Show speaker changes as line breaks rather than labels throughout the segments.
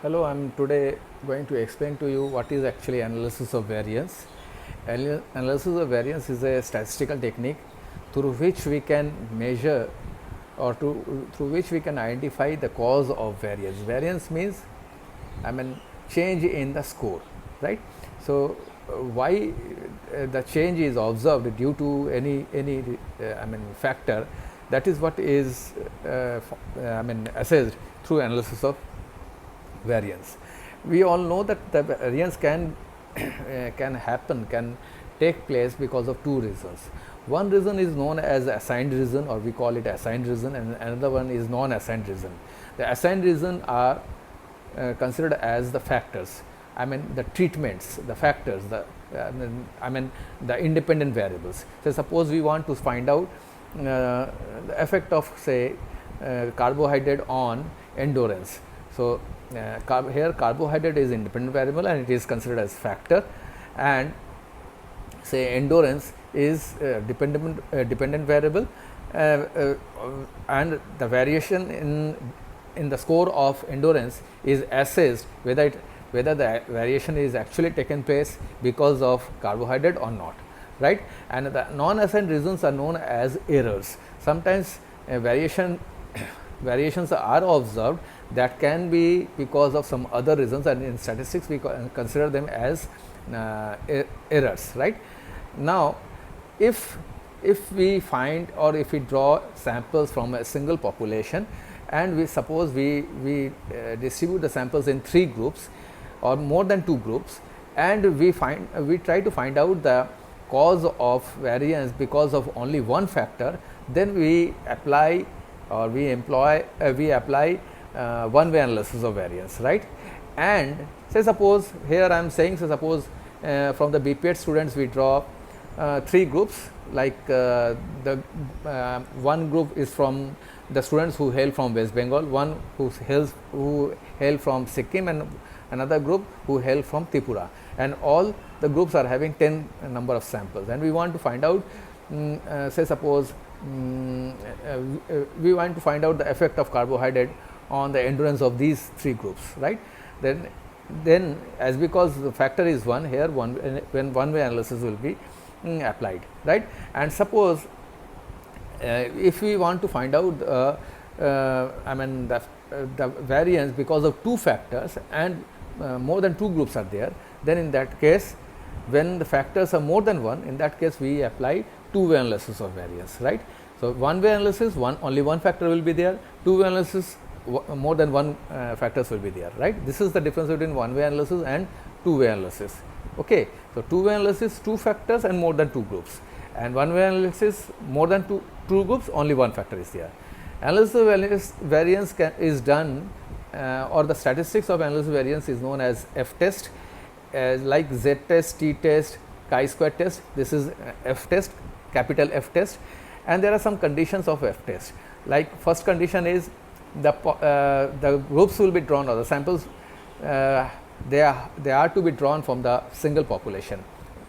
Hello, I am today going to explain to you what is actually analysis of variance. Analysis of variance is a statistical technique through which we can measure or through which we can identify the cause of variance. Variance means change in the score, right? So why the change is observed due to any factor, that is what is assessed through analysis of variance. We all know that the variance can can take place because of two reasons. One reason is known as assigned reason, or we call it assigned reason, and another one is non-assigned reason. The assigned reason are considered as the factors, the treatments, the factors, the independent variables. So suppose we want to find out the effect of, say, carbohydrate on endurance. So here carbohydrate is independent variable and it is considered as factor, and say endurance is dependent variable, and the variation in the score of endurance is assessed whether the variation is actually taken place because of carbohydrate or not, right? And the non-assigned reasons are known as errors. Sometimes variations are observed that can be because of some other reasons, and in statistics we consider them as errors, right? Now if we find, or if we draw samples from a single population, and we suppose we distribute the samples in 3 groups or more than 2 groups, and we try to find out the cause of variance because of only one factor, then we apply one-way analysis of variance, right? And say suppose here I am saying, suppose from the BPEd students we draw 3 groups, like one group is from the students who hail from West Bengal, one who hail from Sikkim, and another group who hail from Tripura, and all the groups are having 10 number of samples, and we want to find out say suppose we want to find out the effect of carbohydrate on the endurance of these 3 groups, right? Then as because the factor is 1 here, when one-way analysis will be applied, right? And suppose if we want to find out the variance because of 2 factors and more than 2 groups are there, then in that case, when the factors are more than 1, in that case we apply two-way analysis of variance, right? So one-way analysis, only one factor will be there. Two-way analysis, more than one factors will be there, right? This is the difference between one-way analysis and two-way analysis. Okay, so two-way analysis, 2 factors and more than 2 groups, and one-way analysis, more than two groups, only one factor is there. Analysis of variance is done, or the statistics of analysis of variance is known as F-test, like Z-test, T-test, chi-square test. This is F-test, capital F-test, and there are some conditions of F-test. Like first condition is the groups will be drawn, or the samples they are to be drawn from the single population,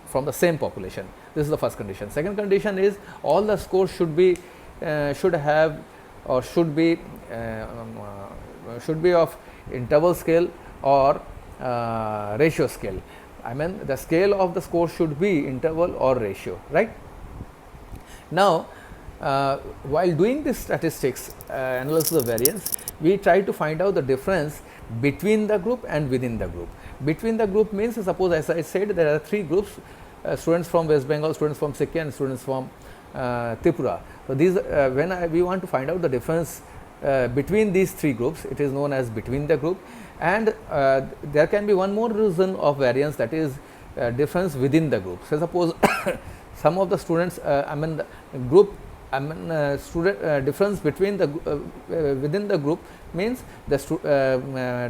from the same population. This is the first condition. Second condition is all the scores should be of interval scale or ratio scale. The scale of the score should be interval or ratio, right? Now while doing this statistics analysis of variance, we try to find out the difference between the group and within the group. Between the group means, suppose as I said, there are 3 groups, students from West Bengal, students from Sikkim, and students from Tripura. So these we want to find out the difference between these 3 groups, it is known as between the group. And there can be one more reason of variance, that is difference within the group. So suppose some of the students difference between the within the group means the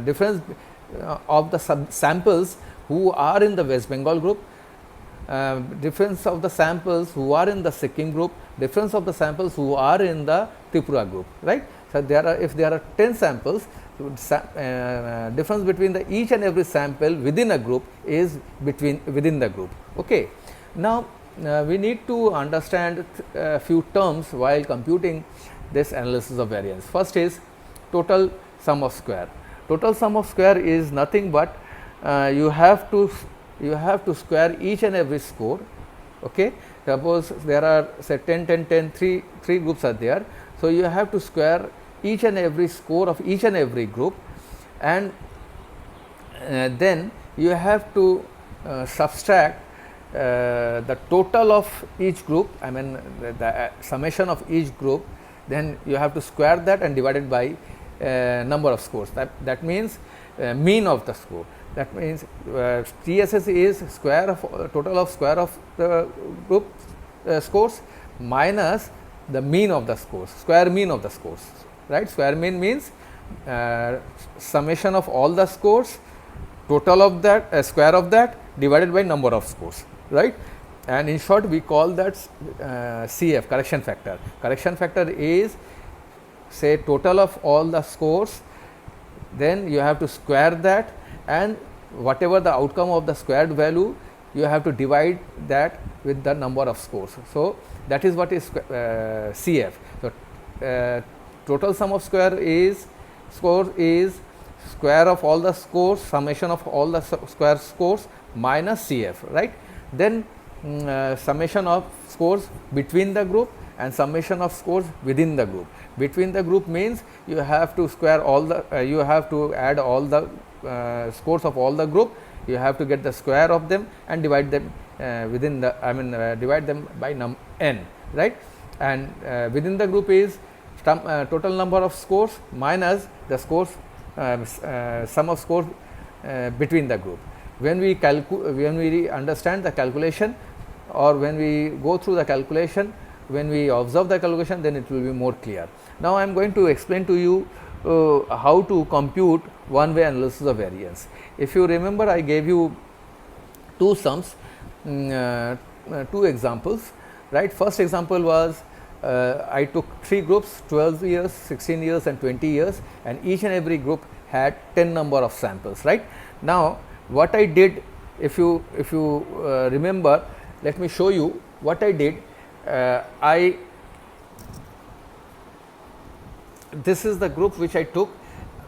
difference of the samples who are in the West Bengal group, difference of the samples who are in the Sikkim group, difference of the samples who are in the Tripura group, right? So if there are 10 samples, difference between each and every sample within a group is within the group. Okay. Now we need to understand a few terms while computing this analysis of variance. First is total sum of square. total sum of square is nothing but you have to square each and every score. Okay, suppose there are say 10 10 10 three groups are there, so you have to square each and every score of each and every group, and then you have to subtract the total of each group, I mean the summation of each group, then you have to square that and divide it by number of scores. That means mean of the score. That means TSS is square of total of square of the group scores minus the mean of the scores, square mean of the scores, right. Square mean means summation of all the scores, total of that, square of that divided by number of scores, right. And in short we call that CF, correction factor. Correction factor is say total of all the scores, then you have to square that, and whatever the outcome of the squared value, you have to divide that with the number of scores. So that is what is CF. So total sum of square is square of all the scores, summation of all the square scores minus CF, right. Then summation of scores between the group and summation of scores within the group. Between the group means you have to square all the you have to add all the scores of all the group, you have to get the square of them and divide them within the, I mean divide them by n, right. And within the group is total number of scores minus the scores sum of scores between the group. When we understand the calculation, or when we go through the calculation, when we observe the calculation, then it will be more clear. Now I am going to explain to you how to compute one-way analysis of variance. If you remember, I gave you two sums, two examples, right. First example was I took three groups, 12 years, 16 years and 20 years, and each and every group had 10 number of samples, right. Now what I did, if you remember, let me show you what I did. This is the group which I took.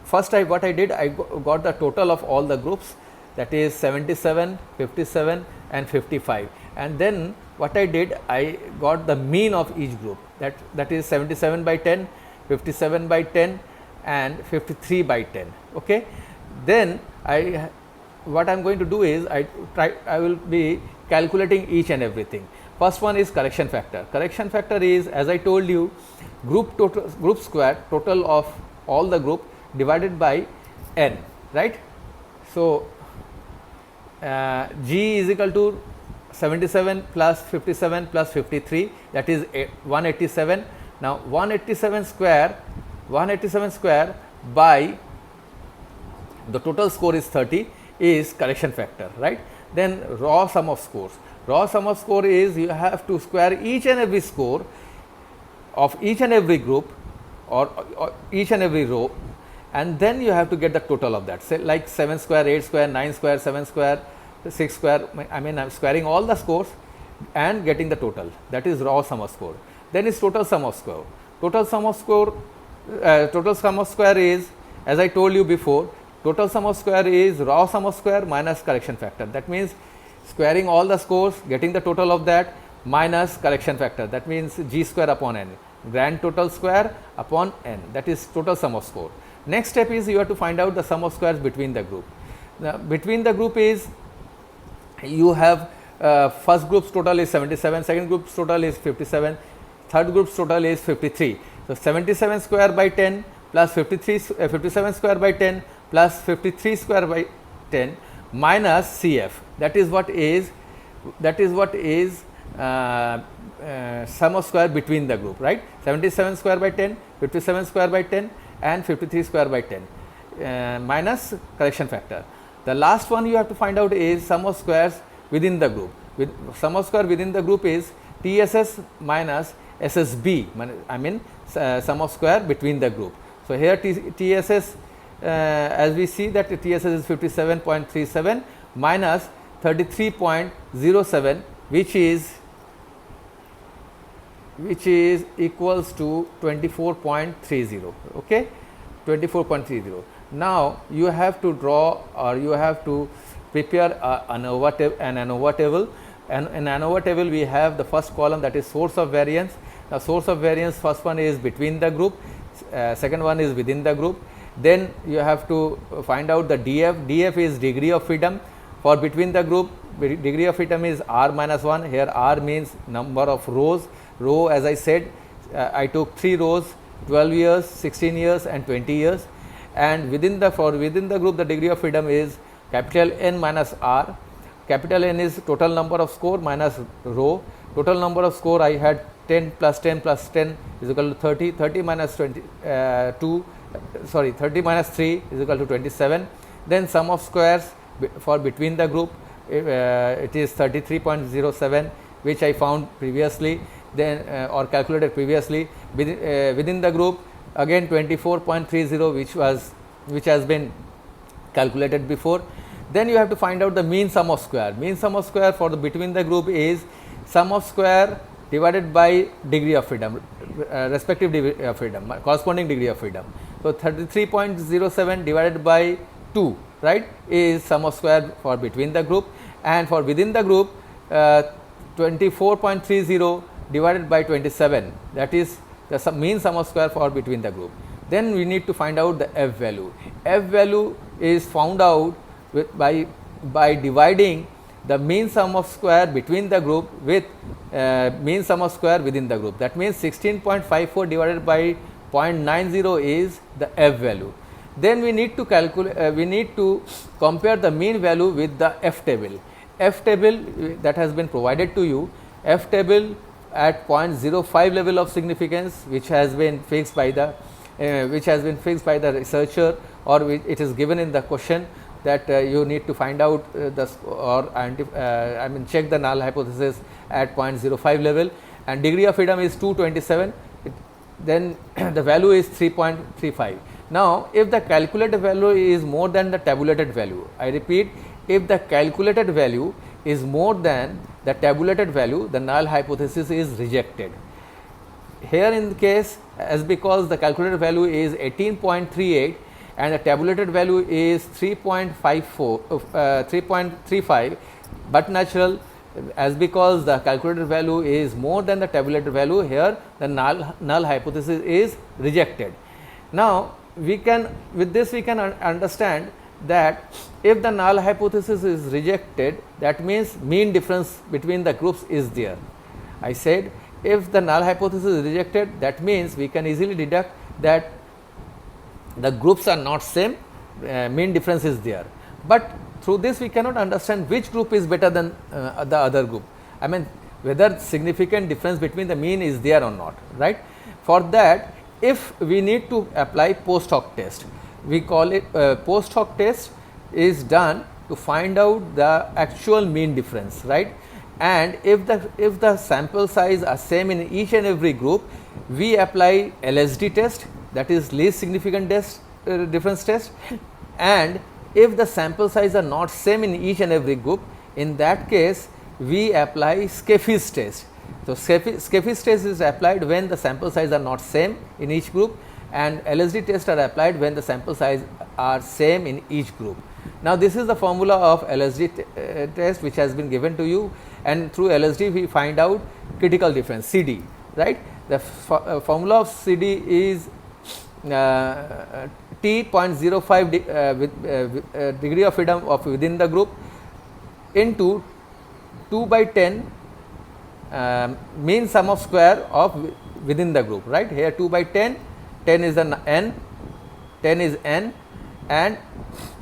First what I did, I got the total of all the groups, that is 77, 57 and 55, and then what I did, I got the mean of each group, that is 77 by 10, 57 by 10 and 53 by 10. Okay. Then what I am going to do is I will be calculating each and everything. First one is correction factor. Correction factor is, as I told you, group square, total of all the group divided by n, right. So G is equal to 77 plus 57 plus 53, that is 187. Now 187 square by the total score is 30 is correction factor, right. Then raw sum of scores. Raw sum of score is you have to square each and every score of each and every group or each and every row, and then you have to get the total of that. Say like 7 square, 8 square, 9 square, 7 square, 6 square, I mean I am squaring all the scores and getting the total, that is raw sum of score. Then is total sum of score. Total sum of square is, as I told you before, total sum of square is raw sum of square minus correction factor. That means squaring all the scores, getting the total of that minus correction factor, that means G square upon n, grand total square upon n, that is total sum of score. Next step is you have to find out the sum of squares between the group. Now, between the group is you have first group's total is 77, second group's total is 57, third group's total is 53. So 77 square by 10 plus 57 square by 10 plus 53 square by 10 minus CF, that is what is sum of square between the group, right. 77 square by 10, 57 square by 10 and 53 square by 10 minus correction factor. The last one you have to find out is sum of squares within the group. Sum of square within the group is TSS minus SSB, I mean sum of square between the group. So here TSS, as we see that TSS is 57.37 minus 33.07, which is equals to 24.30. Okay, 24.30. Now you have to draw, or you have to prepare an ANOVA table. And in ANOVA table we have the first column, that is source of variance. The source of variance, first one is between the group, second one is within the group. Then you have to find out the DF. DF is degree of freedom. For between the group, degree of freedom is R minus 1. Here R means number of rows. Row, as I said, I took 3 rows, 12 years, 16 years and 20 years. And within the group, the degree of freedom is capital N minus R. Capital N is total number of score minus row. Total number of score, I had 10 plus 10 plus 10 is equal to 30. 30 minus 30 minus 3 is equal to 27. Then sum of squares for between the group, it is 33.07, which I found previously, then or calculated previously. Within the group, again 24.30, which has been calculated before. Then you have to find out the mean sum of square. Mean sum of square for the between the group is sum of square divided by degree of freedom, respective degree of freedom, corresponding degree of freedom. So 33.07 divided by 2, right, is sum of square for between the group, and for within the group 24.30 divided by 27, that is the mean sum of square for between the group. Then we need to find out the F value. F value is found out by dividing the mean sum of square between the group with mean sum of square within the group. That means 16.54 divided by 0.90 is the F value. Then we need to calculate, we need to compare the mean value with the F table. F table that has been provided to you. F table at 0.05 level of significance, which has been fixed by the researcher, or it is given in the question that you need to find out check the null hypothesis at 0.05 level, and degree of freedom is 227. Then the value is 3.35. Now, if the calculated value is more than the tabulated value, I repeat, if the calculated value is more than the tabulated value, the null hypothesis is rejected. Here in the case, as because the calculated value is 18.38 and the tabulated value is 3.35, but natural, as because the calculated value is more than the tabulated value, here the null hypothesis is rejected. Now, with this we can understand that if the null hypothesis is rejected, that means mean difference between the groups is there. I said if the null hypothesis is rejected, that means we can easily deduct that the groups are not same, mean difference is there. But through this we cannot understand which group is better than the other group. I mean, whether significant difference between the mean is there or not, right? For that, if we need to apply post hoc test, we call it post hoc test is done to find out the actual mean difference, right? And if the sample size are same in each and every group, we apply LSD test, that is least significant difference test. And if the sample size are not same in each and every group, in that case we apply Skeffy's test. So Skeffy's test is applied when the sample size are not same in each group, and LSD tests are applied when the sample size are same in each group. Now, this is the formula of LSD test which has been given to you, and through LSD we find out critical difference, CD, right. The formula of CD is T.05 degree of freedom of within the group into 2 by 10 mean sum of square of within the group, right. Here 2 by 10, 10 is an n, 10 is n, and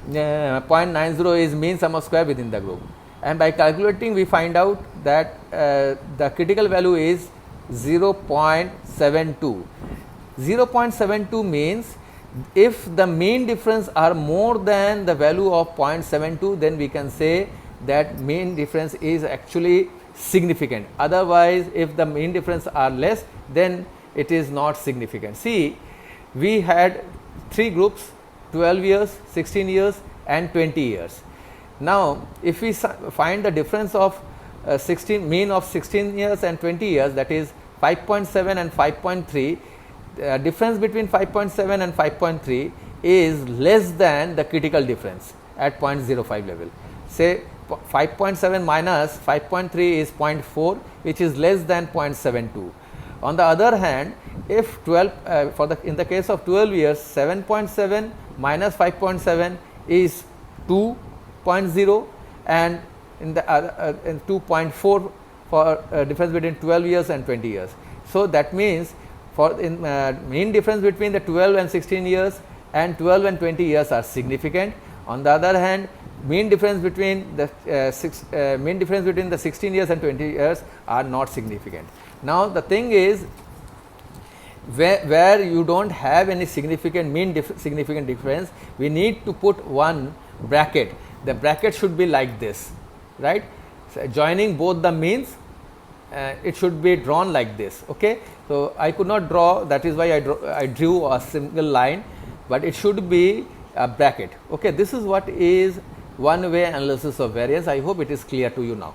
0.90 is mean sum of square within the group. And by calculating we find out that the critical value is 0.72. 0.72 means if the mean difference are more than the value of 0.72, then we can say that mean difference is actually significant. Otherwise, if the mean difference are less, then it is not significant. See, we had 3 groups, 12 years, 16 years and 20 years. Now, if we find the difference of mean of 16 years and 20 years, that is 5.7 and 5.3, difference between 5.7 and 5.3 is less than the critical difference at 0.05 level. Say 5.7 minus 5.3 is 0.4, which is less than 0.72. On the other hand, if 12 in the case of 12 years, 7.7 minus 5.7 is 2.0, and in the in 2.4 for difference between 12 years and 20 years. So that means for in mean difference between the 12 and 16 years and 12 and 20 years are significant. On the other hand, mean difference between the 16 years and 20 years are not significant. Now the thing is, where you don't have any significant significant difference, we need to put one bracket. The bracket should be like this, right? So joining both the means, it should be drawn like this. Okay, so I could not draw, that is why I drew a single line, but it should be a bracket. Okay, this is what is one way analysis of variance. I hope it is clear to you now.